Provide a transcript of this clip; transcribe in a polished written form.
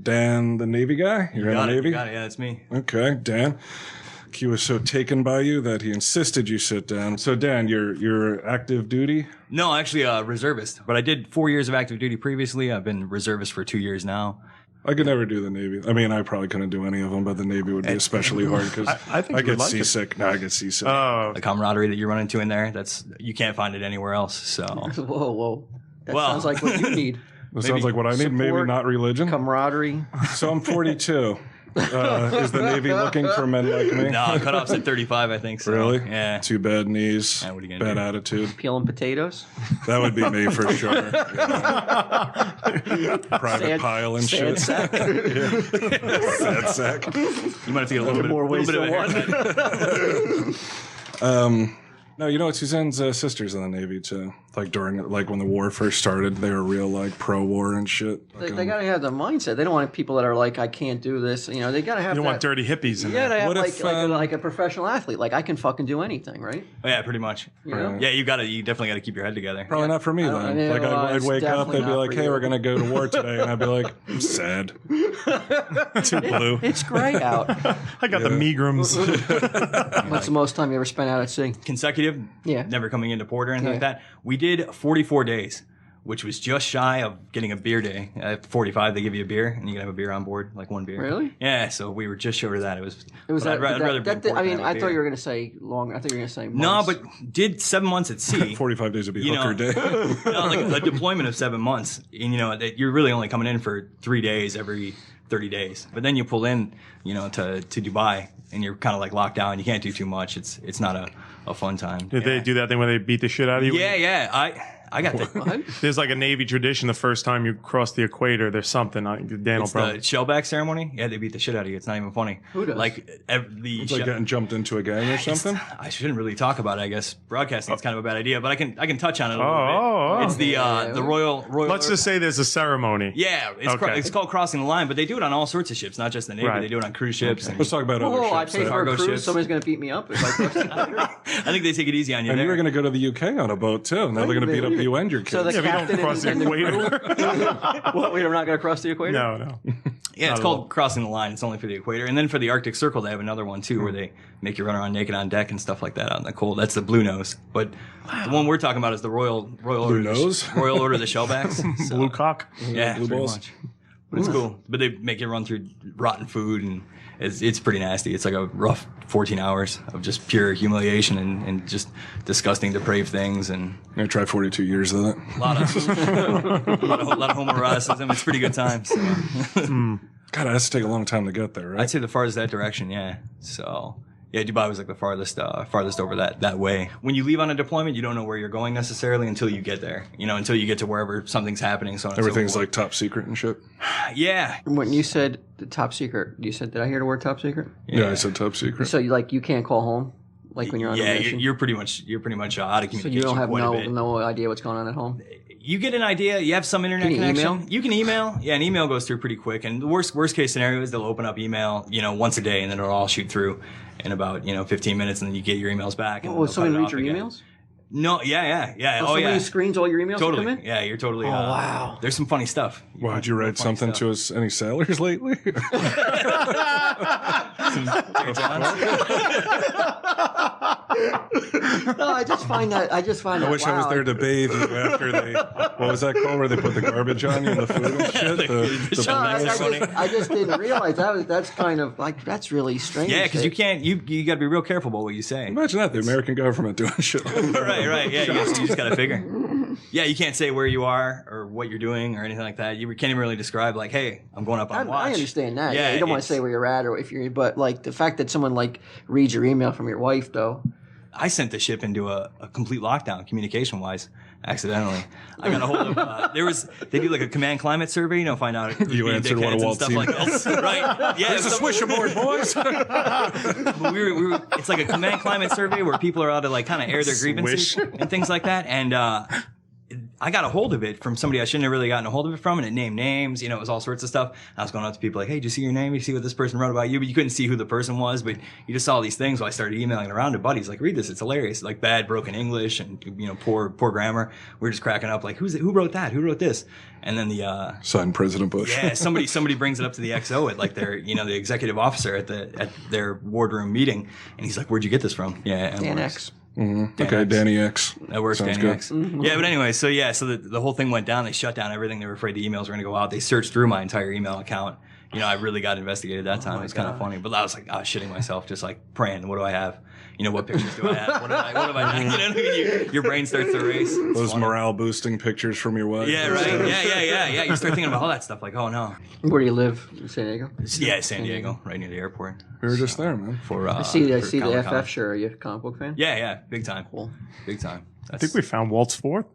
Dan, the Navy guy? You're in the Navy? You got it. Yeah, that's me. Okay, Dan. He was so taken by you that he insisted you sit down. So, Dan, you're active duty? No, actually, reservist. But I did 4 years of active duty previously. I've been reservist for 2 years now. I could never do the Navy. I mean, I probably couldn't do any of them, but the Navy would be especially hard because I get seasick. No, I get seasick. The camaraderie that you run into in there, you can't find it anywhere else. So, whoa. That sounds like what you need. That sounds like what I need. Support, maybe not religion. Camaraderie. So I'm 42. Is the Navy looking for men like me? No, cutoff's at 35, I think. So. Really? Yeah. Too bad knees. Yeah, what are you bad do? Attitude. Peeling potatoes. That would be me for sure. Private pile and shit. Sack. Sad sack. You might have to get a little bit of a haircut. No, you know what? Suzanne's sister's in the Navy too. Like when the war first started, they were real like pro-war and shit. They gotta have the mindset. They don't want people that are like, I can't do this. You know, they gotta have. You don't want dirty hippies in there. there. Yeah, they have like a professional athlete. Like I can fucking do anything, right? Oh, yeah, pretty much. You know? Yeah, you definitely got to keep your head together. Probably not for me then. Like I'd wake up, they'd be like, "Hey, we're gonna go to war today," and I'd be like, "I'm sad, too blue." It's great out. I got the Megrams. What's the most time you ever spent out at sea? Consecutive? Yeah. Never coming into port or anything like that. We did 44 days, which was just shy of getting a beer day. At 45, they give you a beer, and you can have a beer on board, like one beer. Really? Yeah, so we were just short of that. It was that. I'd rather be in port I than mean, have a I thought beer. you were going to say long. I thought you were going to say months. No, but did 7 months at sea. 45 days would be hooker day. No, like a deployment of 7 months, and you're really only coming in for 3 days every 30 days. But then you pull in, to Dubai, and you're kind of like locked down. You can't do too much. It's not a fun time. Did they do that thing where they beat the shit out of you? Yeah. I got the There's like a Navy tradition. The first time you cross the equator, there's something. Dan will probably. the shellback ceremony. Yeah, they beat the shit out of you. It's not even funny. Who does? Like It's like getting jumped into a gang or something. I shouldn't really talk about it. I guess broadcasting is kind of a bad idea, but I can touch on it a little Oh. bit. It's the royal. Let's just say there's a ceremony. Yeah, it's called crossing the line, but they do it on all sorts of ships, not just the Navy. Right. They do it on cruise ships. Let's talk about other I ships. pay for a Cargo cruise. ships. Somebody's going to beat me up if I cross the border. I think they take it easy on you. And there. you were going to go to the UK on a boat too. Now they're going to beat up you and your kids. So the Yeah, we don't captain cross the and equator. What? We're not going to cross the equator? No. Yeah, it's called crossing the line. It's only for the equator. And then for the Arctic Circle, they have another one too, where they make you run around naked on deck and stuff like that out in the cold. That's the Blue Nose. But the one we're talking about is the Royal Order. Nose? Royal Order of the Shellbacks. So, Blue cock. yeah, Blue pretty balls. much. But it's cool. But they make you run through rotten food, and it's pretty nasty. It's like a rough 14 hours of just pure humiliation and just disgusting, depraved things. And I'm going to try 42 years of that. a lot of homoeroticism. It's a pretty good time. So. God, it has to take a long time to get there, right? I'd say the farthest that direction, yeah. So, yeah, Dubai was like the farthest over that way. When you leave on a deployment, you don't know where you're going necessarily until you get there. Until you get to wherever something's happening. So on and so Everything's forth. like top secret and shit. Yeah. When you said the top secret, did I hear the word top secret? Yeah, I said top secret. So you can't call home, like when you're on a mission. you're pretty much out of communication. So you don't have quite a bit. no idea what's going on at home. You get an idea. You have some internet Can you connection. email? You can email. Yeah, an email goes through pretty quick. And the worst case scenario is they'll open up email, once a day, and then it'll all shoot through in about 15 minutes, and then you get your emails back. And Oh, they'll someone cut it read off your again. emails? No, yeah. Somebody screens all your emails that come Totally. in? Yeah, you're totally. wow. There's some funny stuff. Why, did you write something to us? Any sailors lately? No, I just find that. I wish I was there to bathe you after they. What was that called? Where they put the garbage on you and the food and shit. I just didn't realize that's kind of like that's really strange. Yeah, because you can't. You got to be real careful about what you say. Imagine that, the American government doing shit. Right. Yeah, you just got to figure. Yeah, you can't say where you are or what you're doing or anything like that. You can't even really describe like, hey, I'm going up on watch. I understand that. Yeah, you don't want to say where you're at or if you're, but like the fact that someone like reads your email from your wife though. I sent the ship into a complete lockdown communication wise. Accidentally, I got a hold of. They do like a command climate survey, find out if You answered one of Walt's stuff like this, right? Yeah, There's a swish aboard, boys. But we were. It's like a command climate survey where people are allowed to like kind of air their grievances Swish. and things like that. And I I got a hold of it from somebody I shouldn't have really gotten a hold of it from, and it named names, you know, it was all sorts of stuff. I was going up to people like, hey, did you see your name? You see what this person wrote about you? But you couldn't see who the person was, but you just saw these things. So I started emailing around to buddies, like, read this, it's hilarious. Like bad broken English and, you know, poor grammar. We're just cracking up, like, who wrote that? Who wrote this? And then the signed President Bush. Yeah, somebody brings it up to the XO at like their, you know, the executive officer at their wardroom meeting, and he's like, where'd you get this from? Yeah, Dan X. Mm-hmm. Okay, X. Danny X. That works, Sounds Danny good. X. Yeah, but anyway, so the whole thing went down. They shut down everything. They were afraid the emails were going to go out. They searched through my entire email account. You know, I really got investigated that time. It was kind of funny. But I was like, shitting myself, just like praying, what do I have? You know, what pictures do I have? What have I done? You know what I mean? Your brain starts to race. Those morale boosting pictures from your wife. Yeah, right. Yeah. You start thinking about all that stuff. Like, oh no. Where do you live? In San Diego? Yeah, San Diego, right near the airport. We were just there, man. I see the Comic-Con. FF shirt. Are you a comic book fan? Yeah, big time. Cool. Big time. I think we found Walt's fourth.